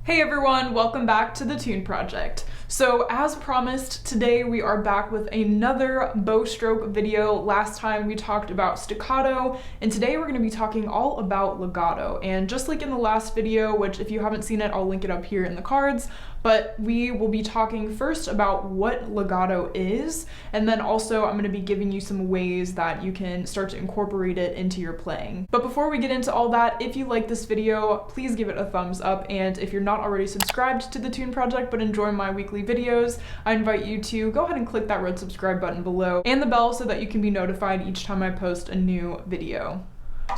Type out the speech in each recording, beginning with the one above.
Hey everyone, welcome back to the Tune Project. So as promised, today we are back with another bow stroke video. Last time we talked about staccato, and today we're going to be talking all about legato. And just like in the last video, which if you haven't seen it, I'll link it up here in the cards, but we will be talking first about what legato is, and then also I'm going to be giving you some ways that you can start to incorporate it into your playing. But before we get into all that, if you like this video, please give it a thumbs up, and if you're not already subscribed to the Tune Project but enjoy my weekly videos, I invite you to go ahead and click that red subscribe button below and the bell so that you can be notified each time I post a new video.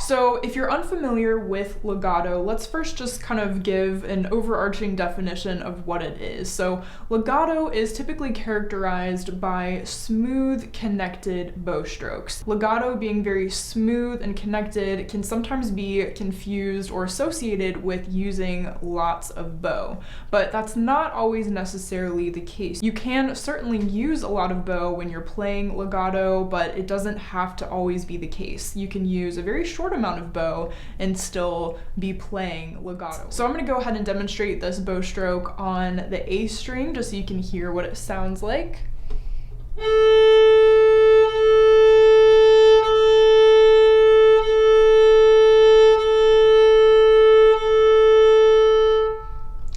So if you're unfamiliar with legato, let's first just kind of give an overarching definition of what it is. So legato is typically characterized by smooth, connected bow strokes. Legato being very smooth and connected can sometimes be confused or associated with using lots of bow, but that's not always necessarily the case. You can certainly use a lot of bow when you're playing legato, but it doesn't have to always be the case. You can use a very short amount of bow and still be playing legato. So I'm going to go ahead and demonstrate this bow stroke on the A string just so you can hear what it sounds like.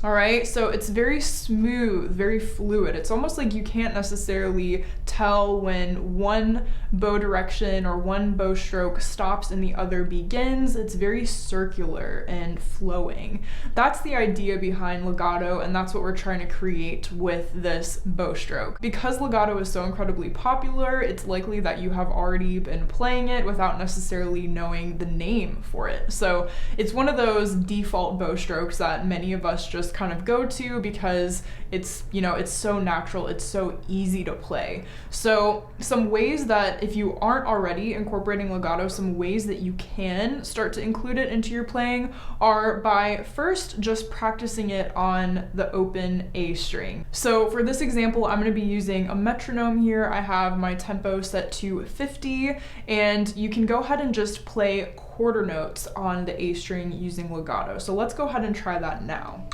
Alright, so it's very smooth, very fluid. It's almost like you can't necessarily tell when one bow direction or one bow stroke stops and the other begins. It's very circular and flowing. That's the idea behind legato, and that's what we're trying to create with this bow stroke. Because legato is so incredibly popular, it's likely that you have already been playing it without necessarily knowing the name for it. So it's one of those default bow strokes that many of us just kind of go to because it's, you know, it's so natural, it's so easy to play. So some ways that if you aren't already incorporating legato, some ways that you can start to include it into your playing are by first just practicing it on the open A string. So for this example, I'm going to be using a metronome here. I have my tempo set to 50, and you can go ahead and just play quarter notes on the A string using legato. So let's go ahead and try that now.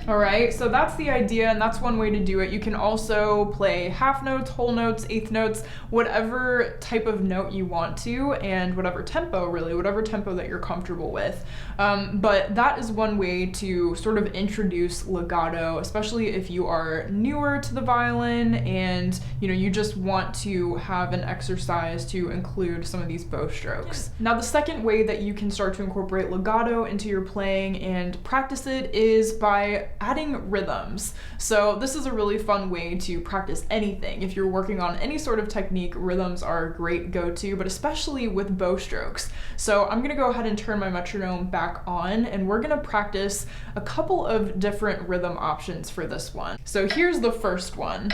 Alright, so that's the idea, and that's one way to do it. You can also play half notes, whole notes, eighth notes, whatever type of note you want to, and whatever tempo, really, whatever tempo that you're comfortable with. But that is one way to sort of introduce legato, especially if you are newer to the violin and you just want to have an exercise to include some of these bow strokes. Now the second way that you can start to incorporate legato into your playing and practice it is by adding rhythms. So this is a really fun way to practice anything. If you're working on any sort of technique, rhythms are a great go-to, but especially with bow strokes. So I'm gonna go ahead and turn my metronome back on, and we're gonna practice a couple of different rhythm options for this one. So here's the first one.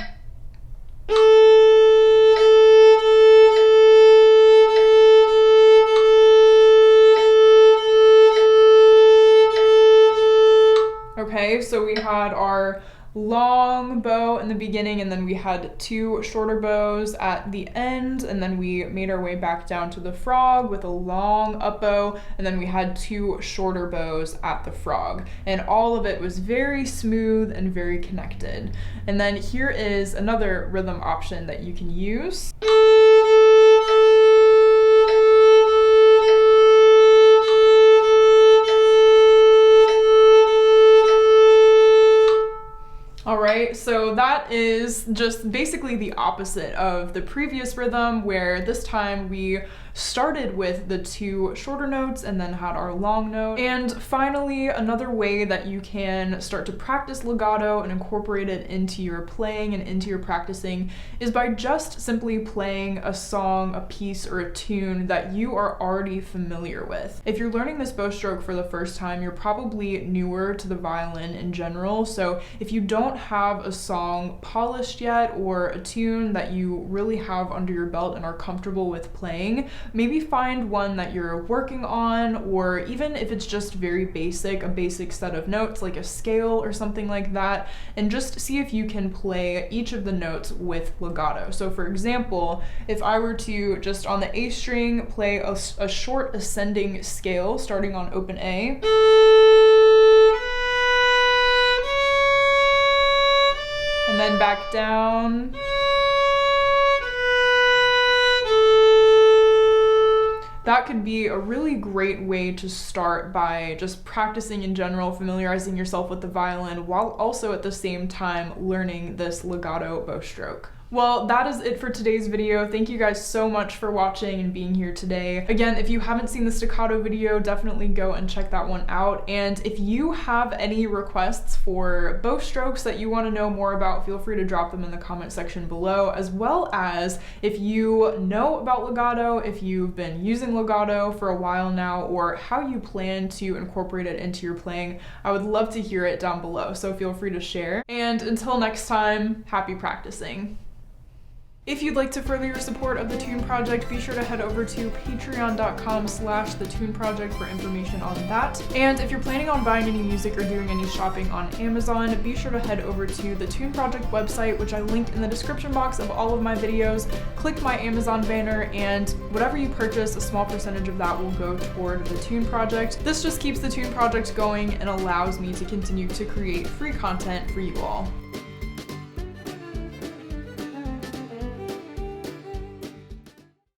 Okay, so we had our long bow in the beginning, and then we had two shorter bows at the end, and then we made our way back down to the frog with a long up bow, and then we had two shorter bows at the frog. And all of it was very smooth and very connected. And then here is another rhythm option that you can use. Alright, so that is just basically the opposite of the previous rhythm, where this time we started with the two shorter notes and then had our long note. And finally, another way that you can start to practice legato and incorporate it into your playing and into your practicing is by just simply playing a song, a piece, or a tune that you are already familiar with. If you're learning this bow stroke for the first time, you're probably newer to the violin in general, so if you don't have a song polished yet or a tune that you really have under your belt and are comfortable with playing, maybe find one that you're working on, or even if it's just very basic, a basic set of notes like a scale or something like that, and just see if you can play each of the notes with legato. So for example, if I were to just on the A string play a short ascending scale starting on open A, and then back down, that could be a really great way to start by just practicing in general, familiarizing yourself with the violin while also at the same time learning this legato bow stroke. Well, that is it for today's video. Thank you guys so much for watching and being here today. Again, if you haven't seen the staccato video, definitely go and check that one out. And if you have any requests for bow strokes that you want to know more about, feel free to drop them in the comment section below, as well as if you know about legato, if you've been using legato for a while now, or how you plan to incorporate it into your playing. I would love to hear it down below, so feel free to share. And until next time, happy practicing. If you'd like to further your support of the Tune Project, be sure to head over to patreon.com/thetuneproject for information on that. And if you're planning on buying any music or doing any shopping on Amazon, be sure to head over to the Tune Project website, which I linked in the description box of all of my videos. Click my Amazon banner, and whatever you purchase, a small percentage of that will go toward the Tune Project. This just keeps the Tune Project going and allows me to continue to create free content for you all.